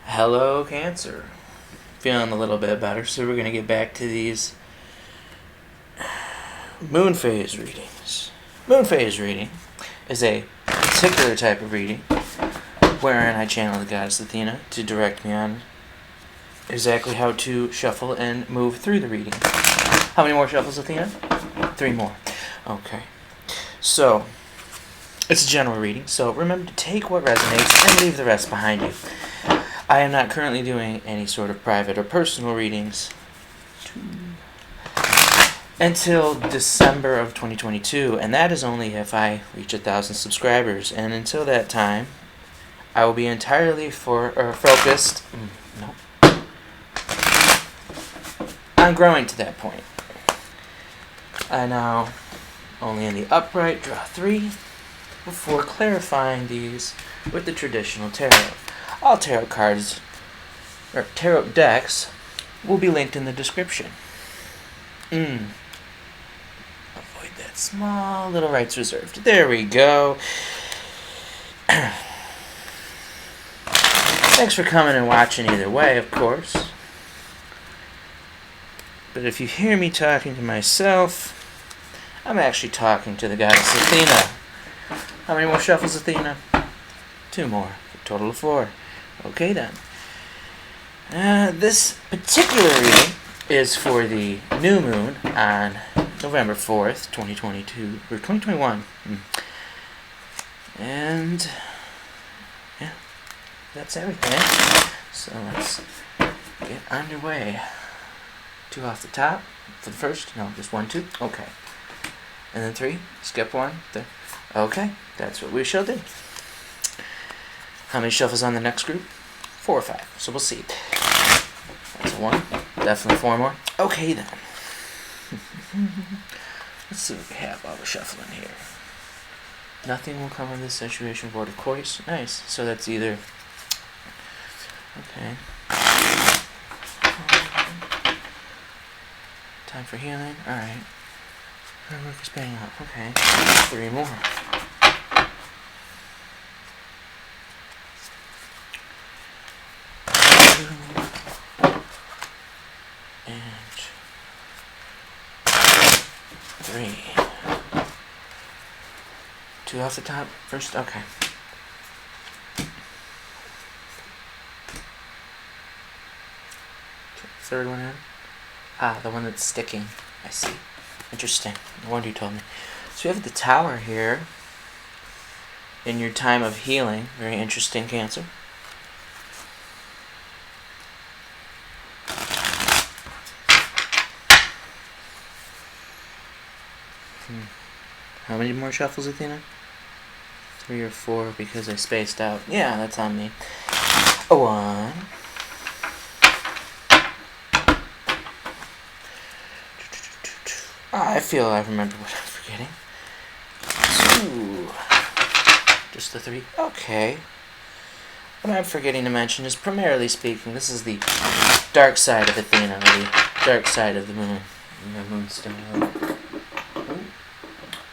Hello, Cancer. Feeling a little bit better, so we're going to get back to these moon phase readings. Moon phase reading is a particular type of reading wherein I channel the goddess Athena to direct me on exactly how to shuffle and move through the reading. How many more shuffles, Athena? 3 more. Okay. So, it's a general reading, so remember to take what resonates and leave the rest behind you. I am not currently doing any sort of private or personal readings until December of 2022, and that is only if I reach 1,000 subscribers. And until that time, I will be entirely focused on growing to that point. I now only in the upright draw 3 before clarifying these with the traditional tarot. All tarot cards, or tarot decks, will be linked in the description. Avoid that small little rights reserved. There we go. Thanks for coming and watching either way, of course. But if you hear me talking to myself, I'm actually talking to the goddess Athena. How many more shuffles, Athena? 2 more. A total of 4. Okay then. This particular reading is for the new moon on November 4th, 2022, or 2021. And, yeah, that's everything. So let's get underway. 2 off the top for the first? No, just 1, 2. Okay. And then 3. Skip 1. Okay, that's what we shall do. How many shuffles on the next group? 4 or 5. So we'll see. That's a 1. Definitely 4 more. Okay then. Let's see what we have while we're shuffling here. Nothing will come of this situation, Board of course. Nice. So that's either... Okay. Time for healing. Alright. Our work is paying off. Okay. 3 more. And 3. 2 off the top first. Okay. Third one in. Ah, the one that's sticking. I see. Interesting. No wonder you told me. So we have the Tower here in your time of healing. Very interesting, Cancer. How many more shuffles, Athena? 3 or 4 because I spaced out. Yeah, that's on me. A 1. I feel I remember what I'm forgetting. 2. Just the 3. Okay. What I'm forgetting to mention is, primarily speaking, this is the dark side of Athena, the dark side of the moon. And the moon's still out.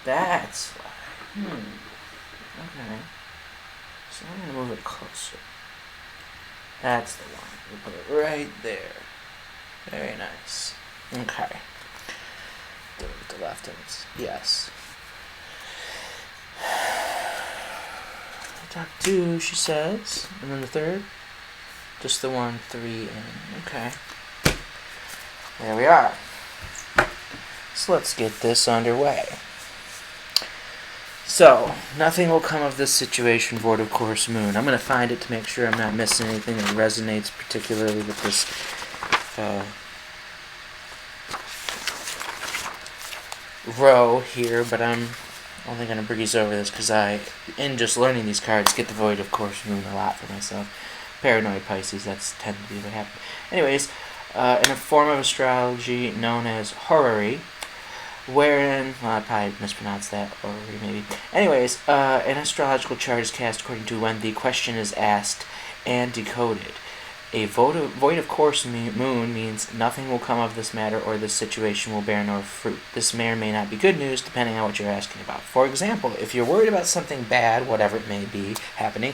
That's why. Okay. So I'm going to move it closer. That's the one. We'll put it right there. Very nice. Okay. Do it with the left hand. Yes. Top 2, she says. And then the third. Just the 1, 3, and... Okay. There we are. So let's get this underway. So, nothing will come of this situation, Board of course, Moon. I'm going to find it to make sure I'm not missing anything that resonates particularly with this row here, but I'm only going to breeze over this because in just learning these cards, get the Void of course, Moon a lot for myself. Paranoid Pisces, that's tend to be what happens. Anyways, in a form of astrology known as horary, wherein, well, I probably mispronounced that, or maybe. Anyways, an astrological chart is cast according to when the question is asked and decoded. A void of course moon means nothing will come of this matter or this situation will bear no fruit. This may or may not be good news depending on what you're asking about. For example, if you're worried about something bad, whatever it may be happening,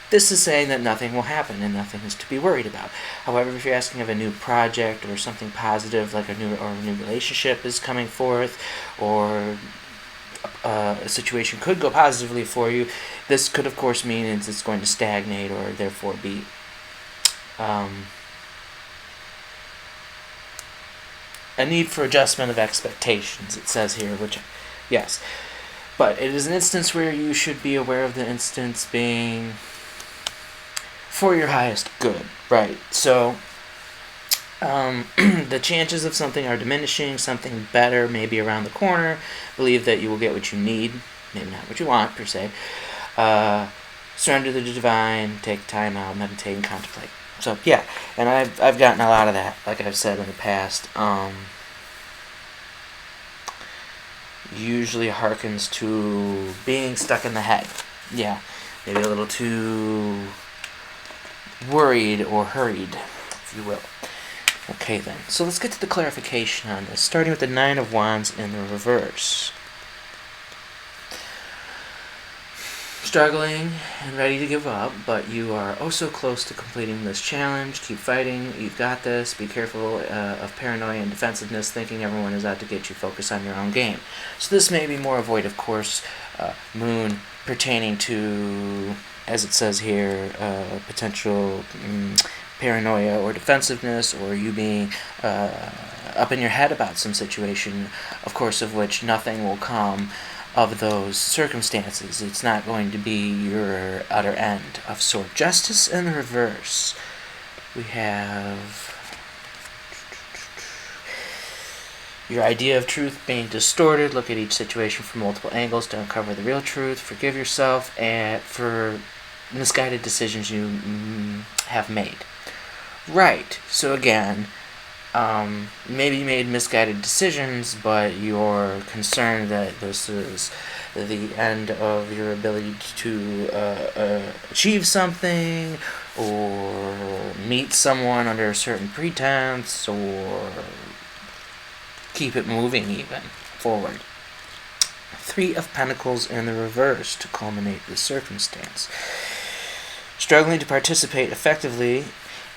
This is saying that nothing will happen and nothing is to be worried about. However, if you're asking of a new project or something positive, like a new relationship is coming forth, or a situation could go positively for you, this could of course mean it's going to stagnate or therefore be a need for adjustment of expectations, it says here, which, yes. But it is an instance where you should be aware of the instance being for your highest good, right? So, the chances of something are diminishing, something better may be around the corner. Believe that you will get what you need, maybe not what you want, per se. Surrender to the divine, take time out, meditate, and contemplate. So, yeah, and I've gotten a lot of that, like I've said in the past. Usually harkens to being stuck in the head. Yeah, maybe a little too worried or hurried, if you will. Okay then, so let's get to the clarification on this, starting with the Nine of Wands in the reverse. Struggling and ready to give up, but you are oh so close to completing this challenge. Keep fighting, you've got this. Be careful of paranoia and defensiveness, thinking everyone is out to get you. Focus on your own game. So this may be more avoid, of course, Moon pertaining to, as it says here, potential paranoia or defensiveness, or you being up in your head about some situation, of course, of which nothing will come of those circumstances. It's not going to be your utter end of sort. Justice in the reverse. We have your idea of truth being distorted. Look at each situation from multiple angles to uncover the real truth. Forgive yourself for misguided decisions you have made. Right. So again, maybe you made misguided decisions, but you're concerned that this is the end of your ability to achieve something, or meet someone under a certain pretense, or keep it moving even forward. Three of Pentacles in the reverse to culminate the circumstance. Struggling to participate effectively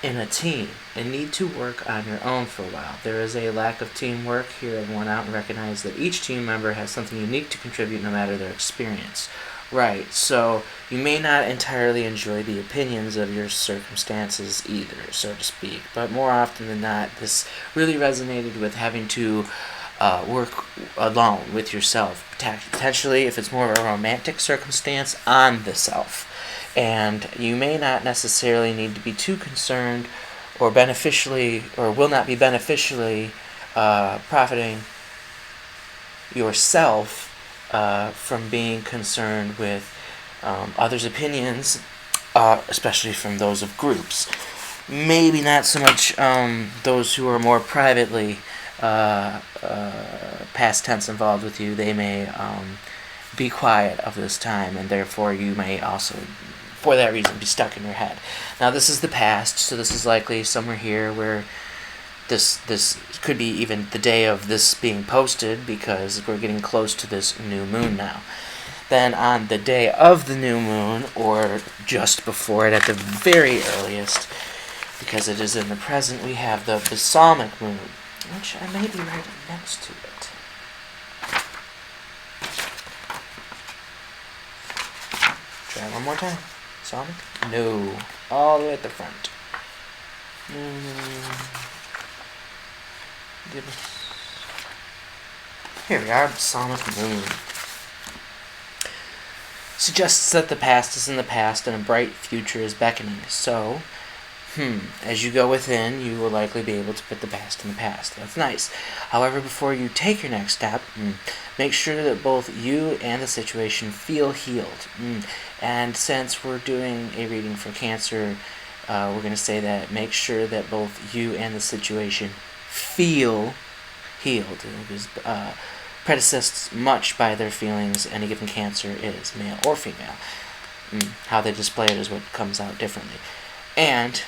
in a team and need to work on your own for a while. There is a lack of teamwork. Hear everyone out and recognize that each team member has something unique to contribute no matter their experience. Right, so you may not entirely enjoy the opinions of your circumstances either, so to speak, but more often than not, this really resonated with having to work alone with yourself, potentially if it's more of a romantic circumstance, on the self. And you may not necessarily need to be too concerned or beneficially, or will not be beneficially profiting yourself from being concerned with others' opinions, especially from those of groups. Maybe not so much those who are more privately past tense involved with you. They may be quiet of this time, and therefore you may also, for that reason, be stuck in your head. Now this is the past, so this is likely somewhere here where this could be even the day of this being posted, because we're getting close to this new moon now. Then on the day of the new moon, or just before it at the very earliest, because it is in the present, we have the Psalmist Moon, which I may be right next to it. Try one more time. Psalmist? No. All the way at the front. Here we are, Psalmist Moon. Suggests that the past is in the past and a bright future is beckoning. So, as you go within, you will likely be able to put the past in the past. That's nice. However, before you take your next step, make sure that both you and the situation feel healed. And since we're doing a reading for Cancer, we're going to say that make sure that both you and the situation feel healed. Because predeceased much by their feelings. Any given Cancer is male or female. How they display it is what comes out differently. And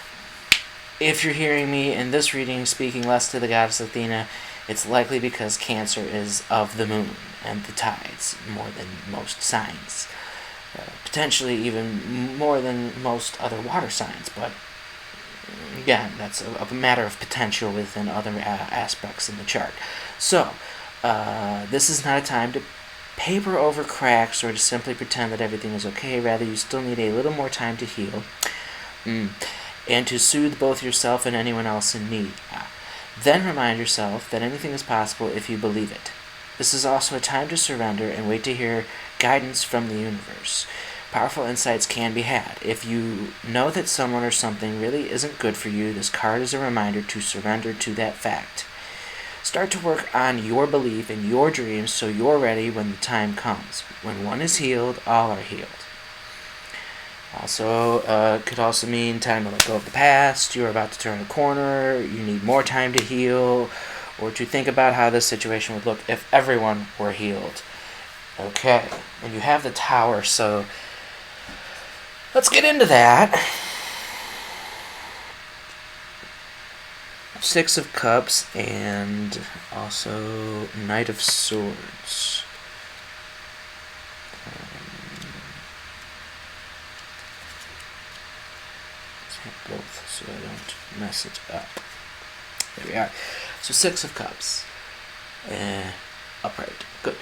if you're hearing me in this reading speaking less to the goddess Athena, it's likely because Cancer is of the moon and the tides more than most signs. potentially even more than most other water signs, but again, that's a matter of potential within other aspects in the chart. So, this is not a time to paper over cracks or to simply pretend that everything is okay. Rather, you still need a little more time to heal and to soothe both yourself and anyone else in need. Then remind yourself that anything is possible if you believe it. This is also a time to surrender and wait to hear guidance from the universe. Powerful insights can be had. If you know that someone or something really isn't good for you, this card is a reminder to surrender to that fact. Start to work on your belief in your dreams so you're ready when the time comes. When one is healed, all are healed. Also, could also mean time to let go of the past, you're about to turn a corner, you need more time to heal, or to think about how this situation would look if everyone were healed. Okay, and you have the Tower, so let's get into that. Six of Cups and also Knight of Swords. Let's have both so I don't mess it up. There we are. So Six of Cups. Upright. Good.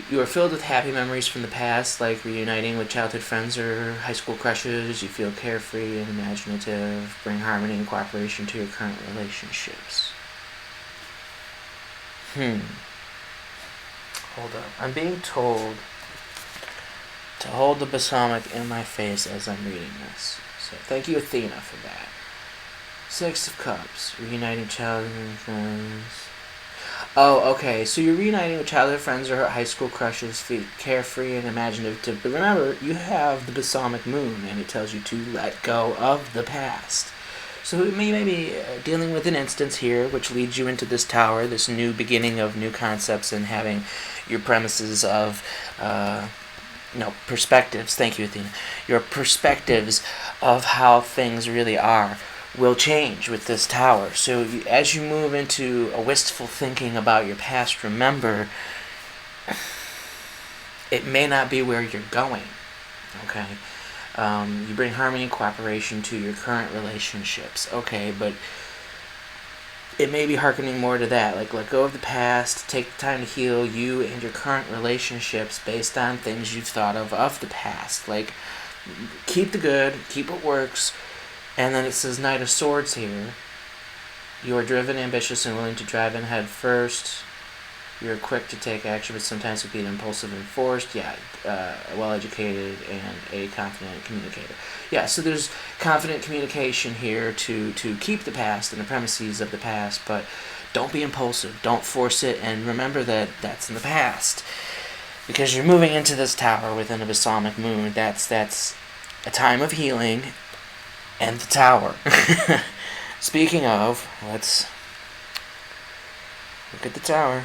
You are filled with happy memories from the past, like reuniting with childhood friends or high school crushes. You feel carefree and imaginative. Bring harmony and cooperation to your current relationships. Hold up. I'm being told to hold the balsamic in my face as I'm reading this. So thank you, Athena, for that. Six of Cups. Reuniting childhood friends. Oh, okay. So you're reuniting with childhood friends or high school crushes, feel carefree and imaginative. But remember, you have the Psalmist Moon, and it tells you to let go of the past. So you may be dealing with an instance here, which leads you into this Tower, this new beginning of new concepts, and having your premises of, perspectives. Thank you, Athena. Your perspectives of how things really are will change with this Tower. So as you move into a wistful thinking about your past, remember, it may not be where you're going, okay? You bring harmony and cooperation to your current relationships, okay, but it may be hearkening more to that, like let go of the past, take the time to heal you and your current relationships based on things you've thought of the past. Like, keep the good, keep what works. And then it says Knight of Swords here. You are driven, ambitious, and willing to drive in head first. You're quick to take action, but sometimes can be impulsive and forced. Yeah, well-educated and a confident communicator. Yeah, so there's confident communication here to keep the past and the premises of the past, but don't be impulsive. Don't force it, and remember that that's in the past. Because you're moving into this Tower within a Psalmist Moon. That's a time of healing. And the Tower. Speaking of, let's look at the Tower.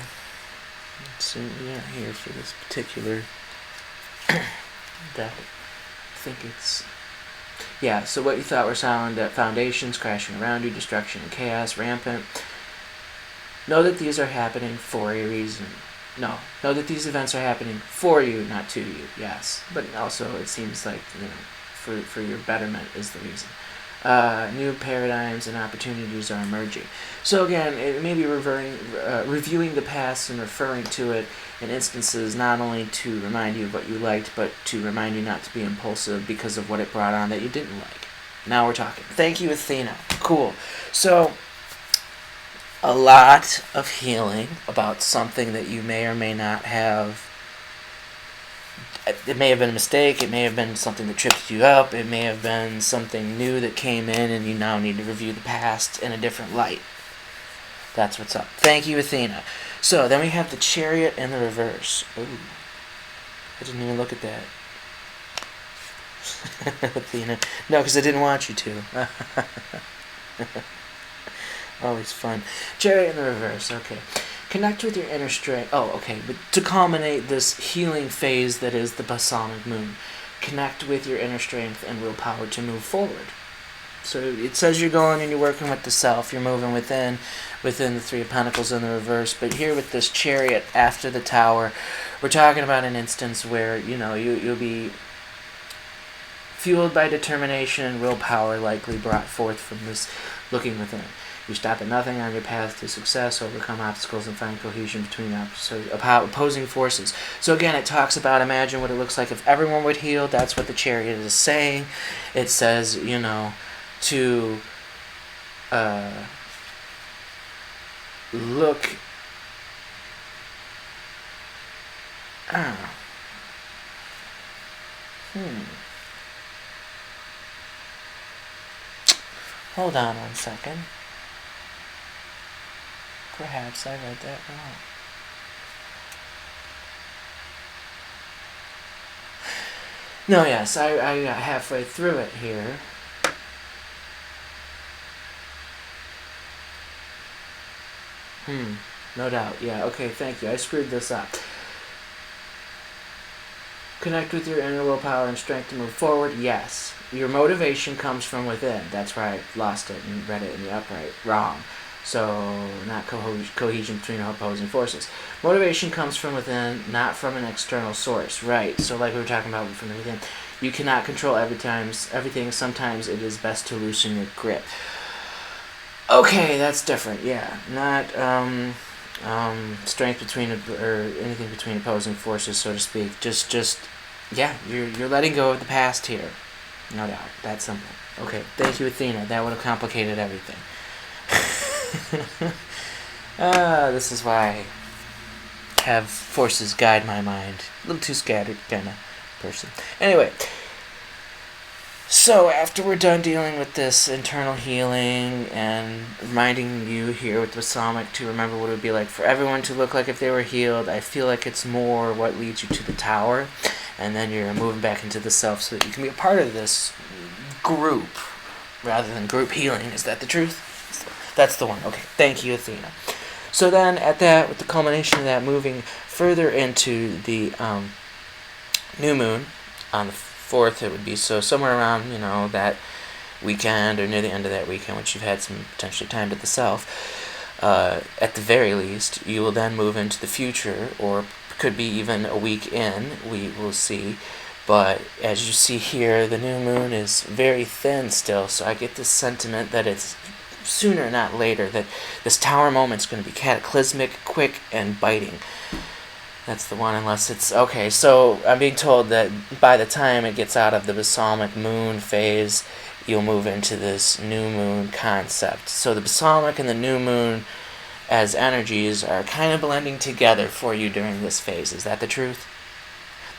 Let's see what we got here for this particular deck. I think it's... Yeah, so what you thought were silent foundations crashing around you, destruction and chaos, rampant. Know that these are happening for a reason. Know that these events are happening for you, not to you, yes. But also it seems like, for your betterment is the reason. New paradigms and opportunities are emerging. So again, it may be reviewing the past and referring to it in instances not only to remind you of what you liked, but to remind you not to be impulsive because of what it brought on that you didn't like. Now we're talking. Thank you, Athena. Cool. So, a lot of healing about something that you may or may not have. It may have been a mistake, it may have been something that tripped you up, it may have been something new that came in and you now need to review the past in a different light. That's what's up. Thank you, Athena. So, then we have the Chariot in the reverse. Ooh. I didn't even look at that. Athena. No, because I didn't want you to. Always fun. Chariot in the reverse, okay. Connect with your inner strength. Oh, okay. But to culminate this healing phase that is the Psalmist Moon, connect with your inner strength and willpower to move forward. So it says you're going and you're working with the self. You're moving within the Three of Pentacles in the reverse. But here with this Chariot after the Tower, we're talking about an instance where you'll be fueled by determination and willpower likely brought forth from this looking within. You stop at nothing on your path to success, overcome obstacles, and find cohesion between opposing forces. So again, it talks about, imagine what it looks like if everyone would heal. That's what the Chariot is saying. It says, to look... Hold on 1 second. Perhaps I read that wrong. No, yes, I got halfway through it here. No doubt. Yeah, okay, thank you. I screwed this up. Connect with your inner willpower and strength to move forward. Yes. Your motivation comes from within. That's where I lost it and read it in the upright. Wrong. So, not cohesion between opposing forces. Motivation comes from within, not from an external source. Right. So, like we were talking about from the within, you cannot control everything. Sometimes it is best to loosen your grip. Okay, that's different. Yeah, not strength between or anything between opposing forces, so to speak. Just yeah, you're letting go of the past here. No doubt. That's simple. Okay, thank you, Athena. That would have complicated everything. This is why I have forces guide my mind. A little too scattered kind of person. Anyway, so after we're done dealing with this internal healing and reminding you here with the Psalmic to remember what it would be like for everyone to look like if they were healed, I feel like it's more what leads you to the tower, and then you're moving back into the self so that you can be a part of this group rather than group healing. Is that the truth? That's the one. Okay, thank you, Athena. So then at that, with the culmination of that, moving further into the new moon on the 4th, it would be so somewhere around that weekend or near the end of that weekend, once you've had some potentially time to the self, at the very least, you will then move into the future, or could be even a week in. We will see. But as you see here, the new moon is very thin still, so I get this sentiment that it's sooner, not later, that this tower moment's going to be cataclysmic, quick, and biting. That's the one, unless it's... Okay, so I'm being told that by the time it gets out of the Psalmic moon phase, you'll move into this new moon concept. So the Psalmic and the new moon as energies are kind of blending together for you during this phase. Is that the truth?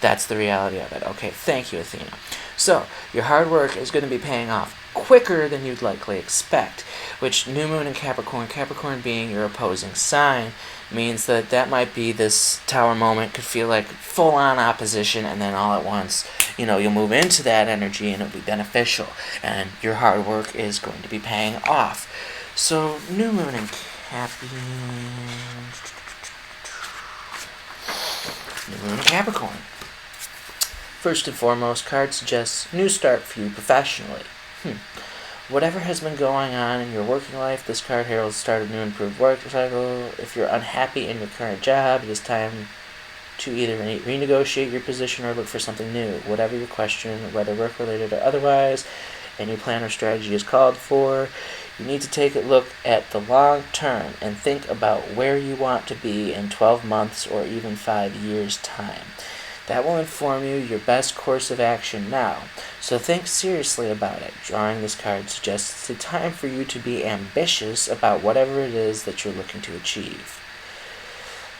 That's the reality of it. Okay, thank you, Athena. So, your hard work is going to be paying off quicker than you'd likely expect, which new moon in Capricorn being your opposing sign, means that might be this tower moment could feel like full-on opposition, and then all at once, you'll move into that energy and it'll be beneficial, and your hard work is going to be paying off. So, new moon in Capricorn. First and foremost, card suggests new start for you professionally. Whatever has been going on in your working life, this card heralds the start of new improved work cycle. If you're unhappy in your current job, it is time to either renegotiate your position or look for something new. Whatever your question, whether work-related or otherwise, and your plan or strategy is called for, you need to take a look at the long term and think about where you want to be in 12 months or even 5 years' time. That will inform you your best course of action now, so think seriously about it. Drawing this card suggests it's a time for you to be ambitious about whatever it is that you're looking to achieve.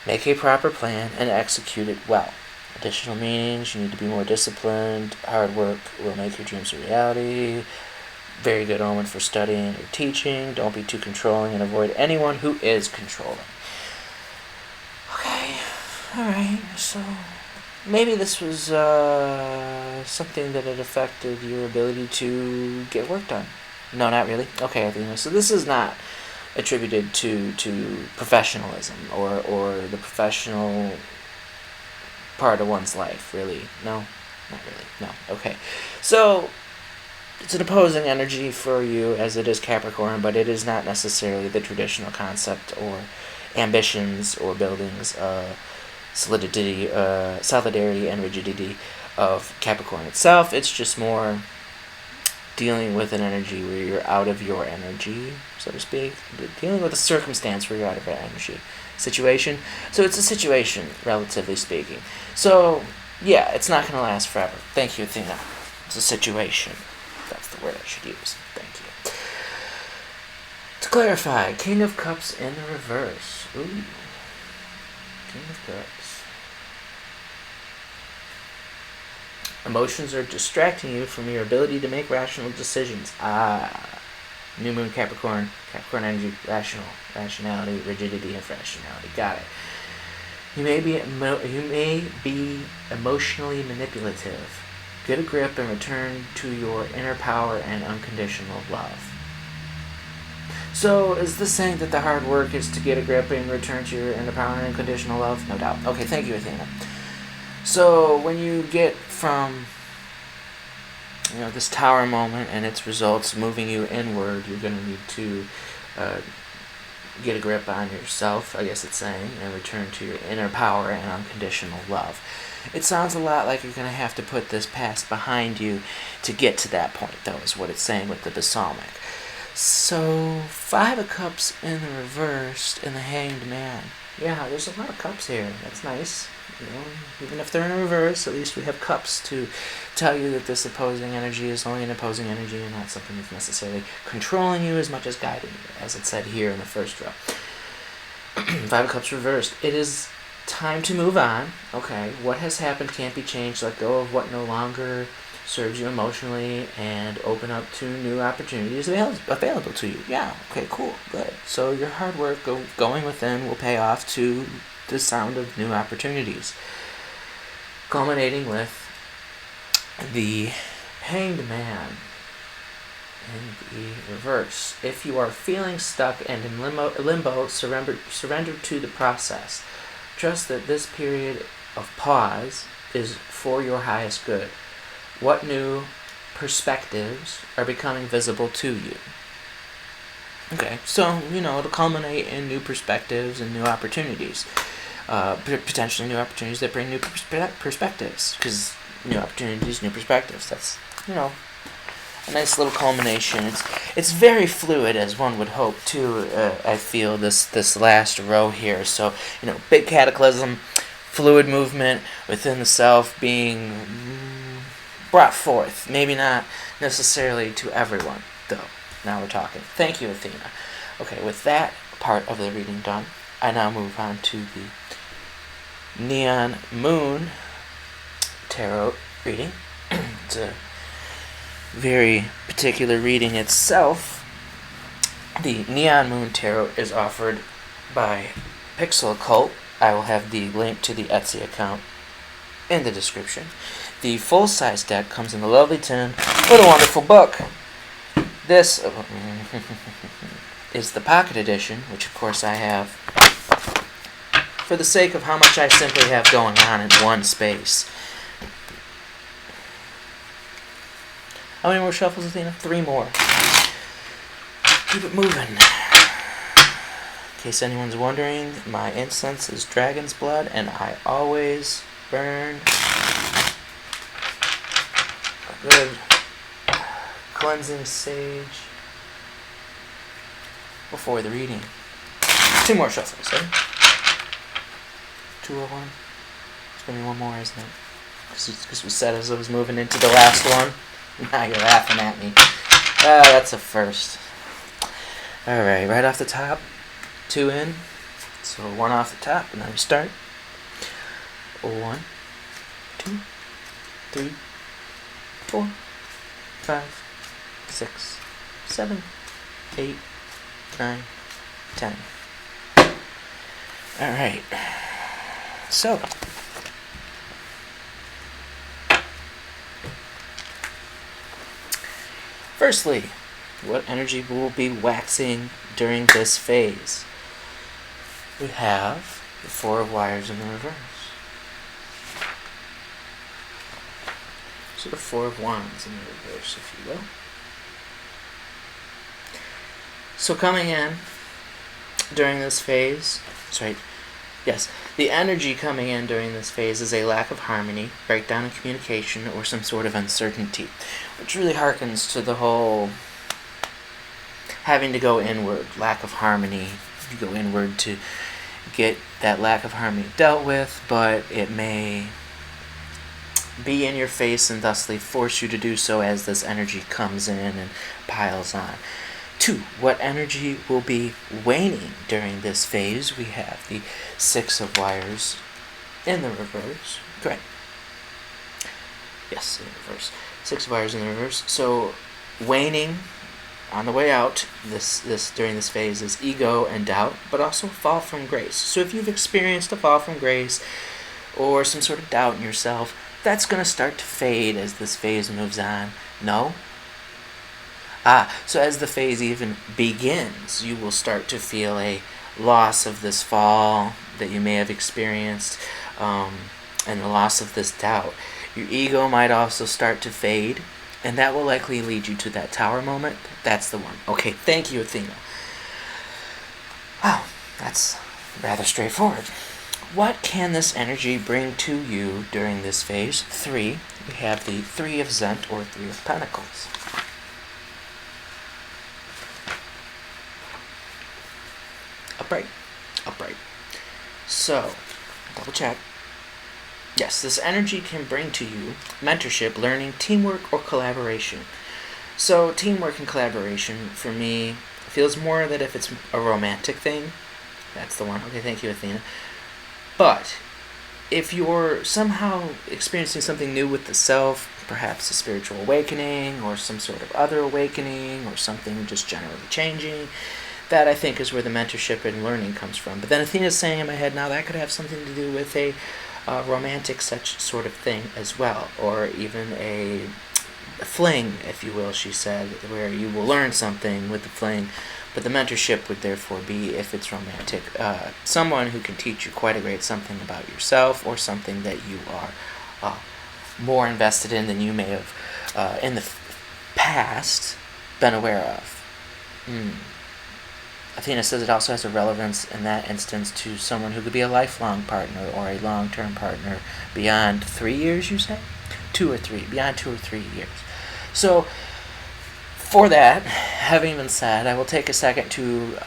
Make a proper plan and execute it well. Additional meanings, you need to be more disciplined. Hard work will make your dreams a reality. Very good omen for studying or teaching. Don't be too controlling and avoid anyone who is controlling. Okay, alright, so... maybe this was something that had affected your ability to get work done. No, not really. Okay, Athena. So this is not attributed to professionalism or the professional part of one's life, really. No, not really. No. Okay. So it's an opposing energy for you, as it is Capricorn, but it is not necessarily the traditional concept or ambitions or buildings, solidarity and rigidity of Capricorn itself. It's just more dealing with an energy where you're out of your energy, so to speak. Dealing with a circumstance where you're out of your energy. Situation. So it's a situation, relatively speaking. So, yeah, it's not going to last forever. Thank you, Athena. It's a situation. That's the word I should use. Thank you. To clarify, King of Cups in the reverse. Ooh. King of Cups. Emotions are distracting you from your ability to make rational decisions. New Moon Capricorn. Capricorn energy, rationality, rigidity, and rationality. Got it. You may be emotionally manipulative. Get a grip and return to your inner power and unconditional love. So, is this saying that the hard work is to get a grip and return to your inner power and unconditional love? No doubt. Okay, thank you, Athena. So, when you get from this tower moment and its results moving you inward, you're going to need to get a grip on yourself, I guess it's saying, and return to your inner power and unconditional love. It sounds a lot like you're going to have to put this past behind you to get to that point, though, is what it's saying with the Psalmic. So, 5 of Cups in the reversed and the Hanged Man. Yeah, there's a lot of cups here. That's nice. Even if they're in reverse, at least we have cups to tell you that this opposing energy is only an opposing energy and not something that's necessarily controlling you as much as guiding you, as it said here in the first row. 5 of Cups reversed. It is time to move on. Okay, what has happened can't be changed. Let go of what no longer serves you emotionally and open up to new opportunities available to you. Yeah, okay, cool, good. So your hard work going within will pay off to the sound of new opportunities. Culminating with the Hanged Man in the reverse. If you are feeling stuck and in limbo, surrender to the process. Trust that this period of pause is for your highest good. What new perspectives are becoming visible to you? Okay, so, it'll culminate in new perspectives and new opportunities. Potentially new opportunities that bring new perspectives. Because new opportunities, new perspectives. That's, a nice little culmination. It's very fluid, as one would hope, too, I feel, this last row here. So, big cataclysm, fluid movement within the self being brought forth. Maybe not necessarily to everyone, though. Now we're talking. Thank you, Athena. Okay, with that part of the reading done, I now move on to the Neon Moon Tarot reading. It's a very particular reading itself. The Neon Moon Tarot is offered by PixelOccult. I will have the link to the Etsy account in the description. The full-size deck comes in a lovely tin with a wonderful book. This is the pocket edition, which of course I have for the sake of how much I simply have going on in one space. How many more shuffles, Athena? 3 more. Keep it moving. In case anyone's wondering, my incense is dragon's blood, and I always burn a good cleansing sage before the reading. 2 more shuffles, eh? 201. It's gonna be 1 more, isn't it? Because we said as I was moving into the last one. Now you're laughing at me. That's a first. Alright, right off the top, 2 in. So 1 off the top, and then we start. 1, 2, 3, 4, 5, 6, 7, 8, 9, 10. Alright. So, firstly, what energy will be waxing during this phase? We have the 4 of Wires in the reverse. So the 4 of Wands in the reverse, if you will. So coming in during this phase, Yes, the energy coming in during this phase is a lack of harmony, breakdown in communication, or some sort of uncertainty, which really harkens to the whole having to go inward, lack of harmony. You go inward to get that lack of harmony dealt with, but it may be in your face and thusly force you to do so as this energy comes in and piles on. 2. What energy will be waning during this phase? We have the 6 of wires in the reverse. Correct. Yes, in the reverse. 6 of wires in the reverse. So waning on the way out this during this phase is ego and doubt, but also fall from grace. So if you've experienced a fall from grace or some sort of doubt in yourself, that's going to start to fade as this phase moves on. No? So as the phase even begins, you will start to feel a loss of this fall that you may have experienced, and the loss of this doubt. Your ego might also start to fade, and that will likely lead you to that tower moment. That's the one. Okay, thank you, Athena. Wow, that's rather straightforward. What can this energy bring to you during this phase? 3. We have the 3 of Zent, or 3 of Pentacles. Upright. So, double check. Yes, this energy can bring to you mentorship, learning, teamwork, or collaboration. So, teamwork and collaboration, for me, feels more that if it's a romantic thing, that's the one. Okay, thank you, Athena. But, if you're somehow experiencing something new with the self, perhaps a spiritual awakening, or some sort of other awakening, or something just generally changing, that I think is where the mentorship and learning comes from. But then Athena's saying in my head, now that could have something to do with a romantic such sort of thing as well, or even a fling, if you will, she said, where you will learn something with the fling, but the mentorship would therefore be, if it's romantic, someone who can teach you quite a great something about yourself, or something that you are more invested in than you may have in the past been aware of. Athena says it also has a relevance in that instance to someone who could be a lifelong partner or a long-term partner beyond 3 years, you say? 2 or 3, beyond 2 or 3 years. So, for that, having been said, I will take a second to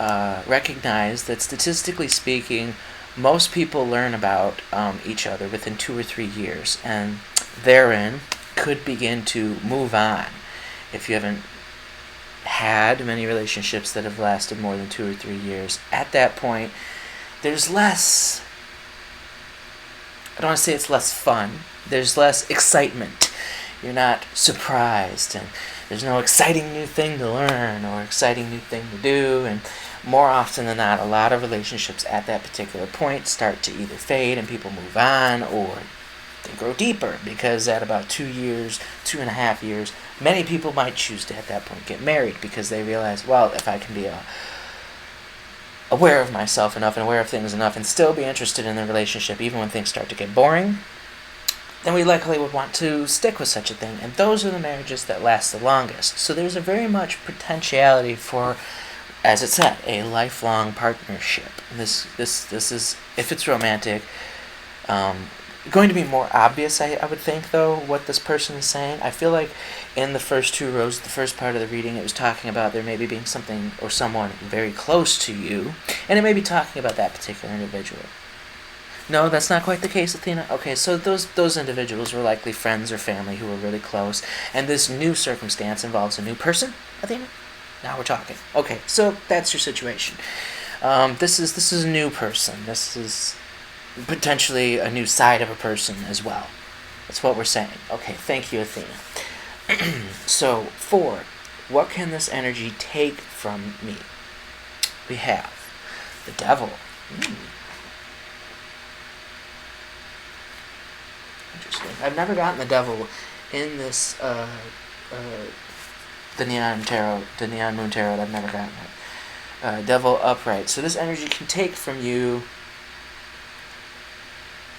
recognize that statistically speaking, most people learn about each other within 2 or 3 years, and therein could begin to move on. If you haven't had many relationships that have lasted more than 2 or 3 years, at that point, there's less, I don't want to say it's less fun, there's less excitement. You're not surprised, and there's no exciting new thing to learn or exciting new thing to do, and more often than not, a lot of relationships at that particular point start to either fade and people move on, or they grow deeper, because at about 2 years, 2.5 years, many people might choose to at that point get married, because they realize, well, if I can be aware of myself enough and aware of things enough and still be interested in the relationship even when things start to get boring, then we likely would want to stick with such a thing, and those are the marriages that last the longest. So there's a very much potentiality for, as it said, a lifelong partnership. This is, if it's romantic, going to be more obvious, I would think, though, what this person is saying. I feel like in the first 2 rows, the first part of the reading, it was talking about there maybe being something or someone very close to you, and it may be talking about that particular individual. No, that's not quite the case, Athena. Okay, so those individuals were likely friends or family who were really close, and this new circumstance involves a new person, Athena? Now we're talking. Okay, so that's your situation. This is a new person. This is potentially a new side of a person as well. That's what we're saying. Okay, thank you, Athena. So, 4. What can this energy take from me? We have the Devil. Interesting. I've never gotten the Devil in this the Neon Moon Tarot. I've never gotten it. Devil upright. So this energy can take from you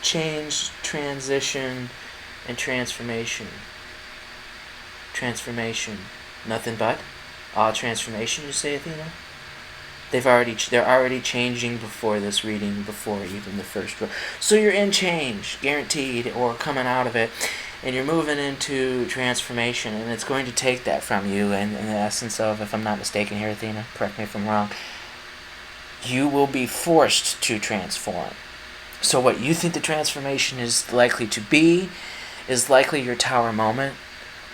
change, transition, and transformation. Transformation. Nothing but? All transformation, you say, Athena? they're already changing before this reading, before even the first row. So you're in change, guaranteed, or coming out of it, and you're moving into transformation, and it's going to take that from you. And in the essence of, if I'm not mistaken here, Athena, correct me if I'm wrong, you will be forced to transform. So what you think the transformation is likely to be is likely your Tower moment.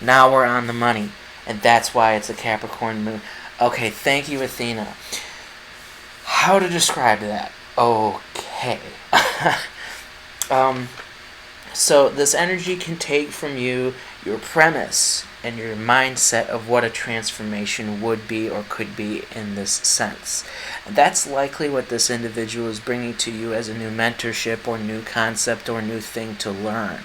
Now we're on the money, and that's why it's a Capricorn moon. Okay, thank you, Athena. How to describe that? Okay. So this energy can take from you your premise and your mindset of what a transformation would be or could be in this sense. And that's likely what this individual is bringing to you as a new mentorship or new concept or new thing to learn.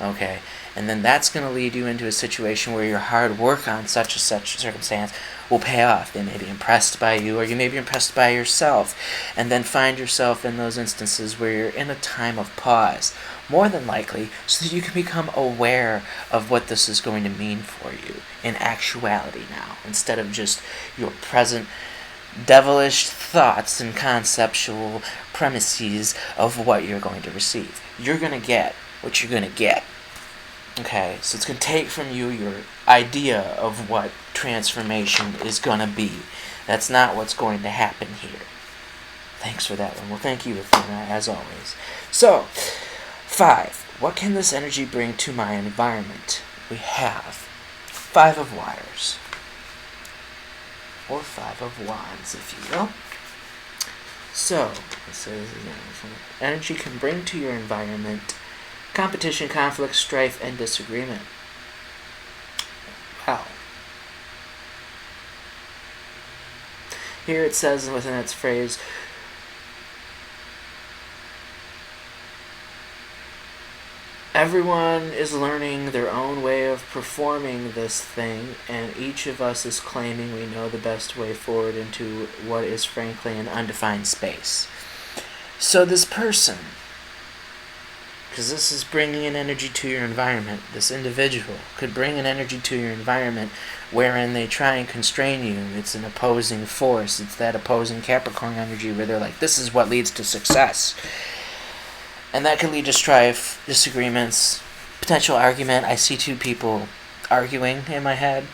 Okay? And then that's going to lead you into a situation where your hard work on such and such circumstance will pay off. They may be impressed by you, or you may be impressed by yourself, and then find yourself in those instances where you're in a time of pause, more than likely, so that you can become aware of what this is going to mean for you in actuality now, instead of just your present devilish thoughts and conceptual premises of what you're going to receive. You're going to get what you're going to get. Okay, so it's going to take from you your idea of what transformation is going to be. That's not what's going to happen here. Thanks for that one. Well, thank you, Athena, as always. So, 5. What can this energy bring to my environment? We have 5 of Wires. Or 5 of Wands, if you will. So, it says, energy can bring to your environment competition, conflict, strife, and disagreement. Wow. Here it says within its phrase, everyone is learning their own way of performing this thing, and each of us is claiming we know the best way forward into what is frankly an undefined space. So this person, because this is bringing an energy to your environment, this individual could bring an energy to your environment wherein they try and constrain you. It's an opposing force. It's that opposing Capricorn energy where they're like, this is what leads to success. And that can lead to strife, disagreements, potential argument. I see 2 people arguing in my head.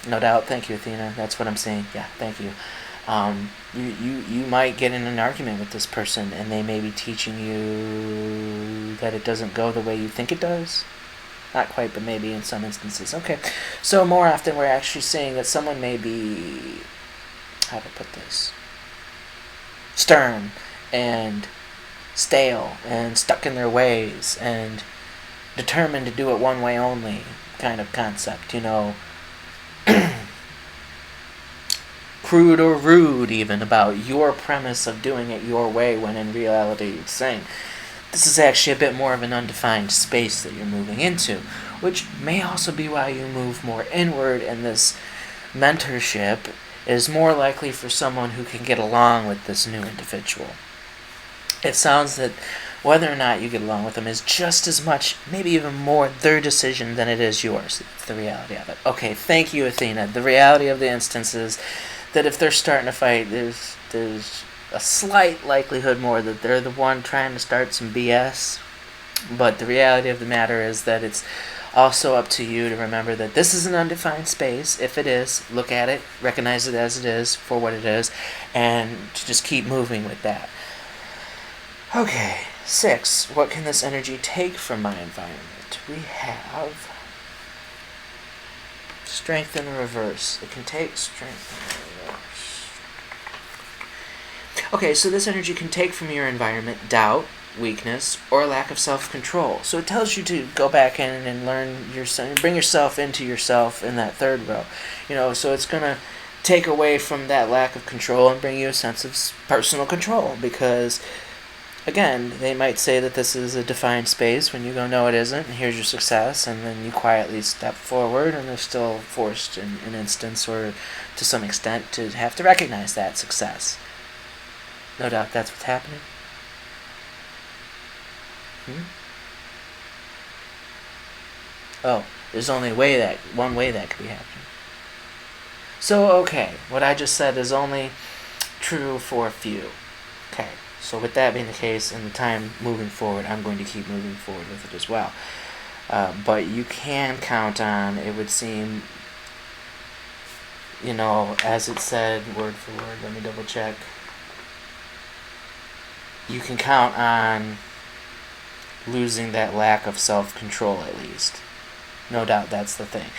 No doubt. Thank you, Athena. That's what I'm saying. Yeah, thank you. You might get in an argument with this person, and they may be teaching you that it doesn't go the way you think it does. Not quite, but maybe in some instances. Okay, so more often we're actually saying that someone may be, how to put this, stern and stale and stuck in their ways and determined to do it one way only kind of concept, you know. Crude or rude even about your premise of doing it your way, when in reality it's saying this is actually a bit more of an undefined space that you're moving into, which may also be why you move more inward, and this mentorship is more likely for someone who can get along with this new individual. It sounds that whether or not you get along with them is just as much, maybe even more, their decision than it is yours. That's the reality of it. Okay, thank you, Athena. The reality of the instance is that if they're starting to fight, there's a slight likelihood more that they're the one trying to start some BS. But the reality of the matter is that it's also up to you to remember that this is an undefined space. If it is, look at it, recognize it as it is for what it is, and to just keep moving with that. Okay, 6. What can this energy take from my environment? We have Strength in the reverse. It can take strength in the reverse. Okay, so this energy can take from your environment doubt, weakness, or lack of self-control. So it tells you to go back in and learn yourself, bring yourself into yourself in that 3rd row. You know, so it's going to take away from that lack of control and bring you a sense of personal control, because again, they might say that this is a defined space when you go, no, it isn't, and here's your success, and then you quietly step forward, and they're still forced in an instance or to some extent to have to recognize that success. No doubt that's what's happening. Oh, there's only one way that could be happening. So, okay, what I just said is only true for a few. Okay, so with that being the case, and the time moving forward, I'm going to keep moving forward with it as well. But you can count on, it would seem, as it said, word for word, let me double check. You can count on losing that lack of self-control at least. No doubt that's the thing.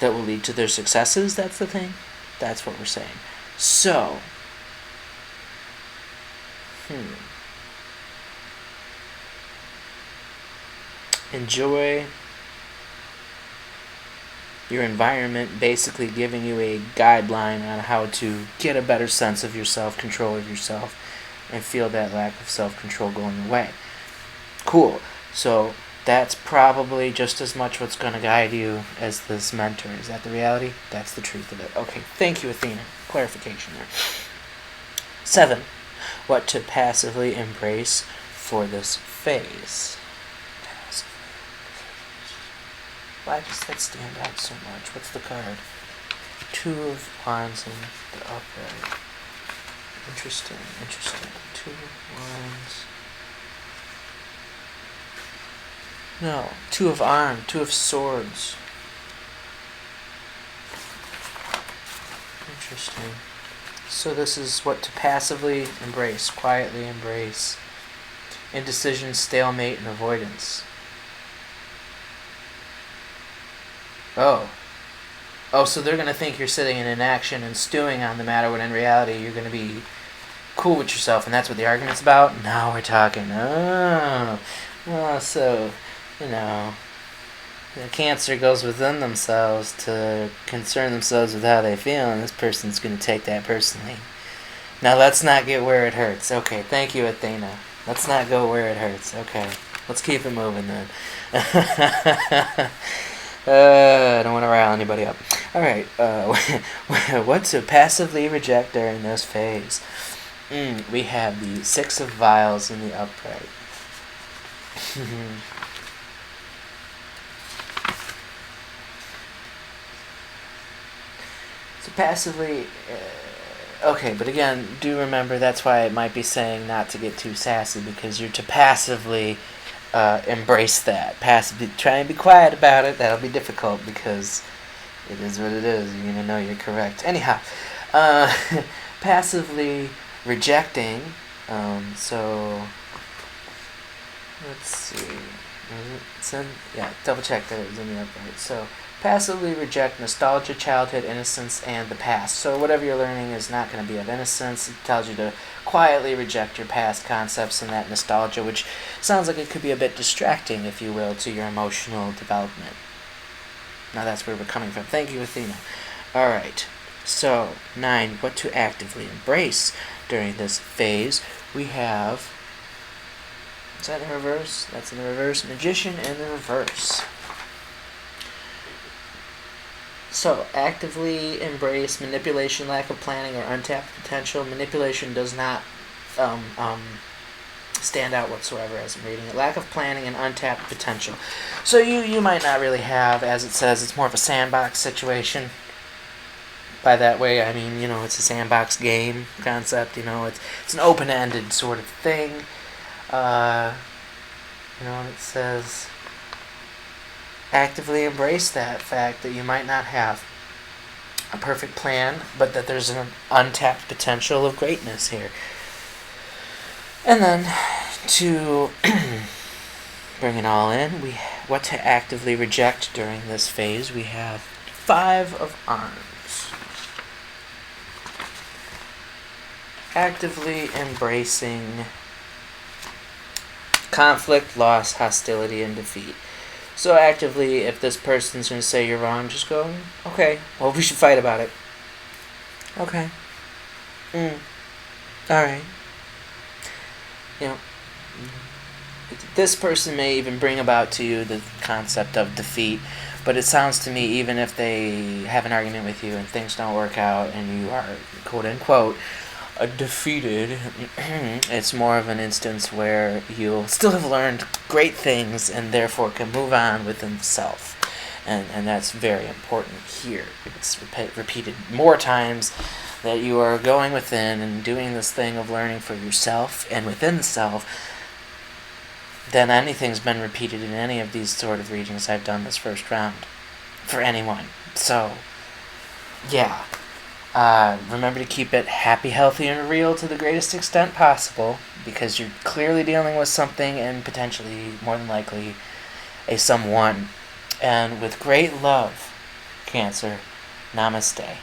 That will lead to their successes, that's the thing. That's what we're saying. So, enjoy your environment, basically giving you a guideline on how to get a better sense of yourself, control of yourself, and feel that lack of self-control going away. Cool. So that's probably just as much what's going to guide you as this mentor. Is that the reality? That's the truth of it. Okay, thank you, Athena. Clarification there. 7. What to passively embrace for this phase. Why does that stand out so much? What's the card? 2 of Wands in the upright. Interesting. 2 of Wands. No, 2 of Arms, 2 of Swords. Interesting. So this is what to passively embrace, quietly embrace. Indecision, stalemate, and avoidance. Oh, so they're going to think you're sitting in inaction and stewing on the matter when in reality you're going to be cool with yourself, and that's what the argument's about? Now we're talking. So, the Cancer goes within themselves to concern themselves with how they feel, and this person's going to take that personally. Now let's not get where it hurts. Okay, thank you, Athena. Let's not go where it hurts. Okay, let's keep it moving then. I don't want to rile anybody up. Alright, what to passively reject during this phase? We have the 6 of Vials in the upright. So passively, okay, but again, do remember that's why it might be saying not to get too sassy, because you're to passively embrace that. Passively try and be quiet about it. That'll be difficult because it is what it is. You're going to know you're correct. Anyhow, passively rejecting, so let's see. Double check that it was in the upright. So passively reject nostalgia, childhood, innocence, and the past. So whatever you're learning is not going to be of innocence. It tells you to quietly reject your past concepts and that nostalgia, which sounds like it could be a bit distracting, if you will, to your emotional development. Now that's where we're coming from. Thank you, Athena. Alright, so 9, what to actively embrace during this phase. We have, is that in the reverse? That's in the reverse. Magician in the reverse. So, actively embrace manipulation, lack of planning, or untapped potential. Manipulation does not stand out whatsoever as I'm reading it. Lack of planning and untapped potential. So you might not really have, as it says, it's more of a sandbox situation. By that way, I mean, it's a sandbox game concept, it's an open-ended sort of thing. It says actively embrace that fact that you might not have a perfect plan, but that there's an untapped potential of greatness here. And then to bring it all in, what to actively reject during this phase, we have 5 of Arms. Actively embracing conflict, loss, hostility, and defeat. So actively, if this person's going to say you're wrong, just go, okay, well, we should fight about it. Okay. Alright. This person may even bring about to you the concept of defeat, but it sounds to me, even if they have an argument with you and things don't work out and you are, quote-unquote, defeated, it's more of an instance where you'll still have learned great things and therefore can move on within the self. And that's very important here. It's repeated more times that you are going within and doing this thing of learning for yourself and within the self than anything's been repeated in any of these sort of readings I've done this first round for anyone. So, yeah. Remember to keep it happy, healthy, and real to the greatest extent possible, because you're clearly dealing with something and potentially, more than likely, a someone. And with great love, Cancer, namaste.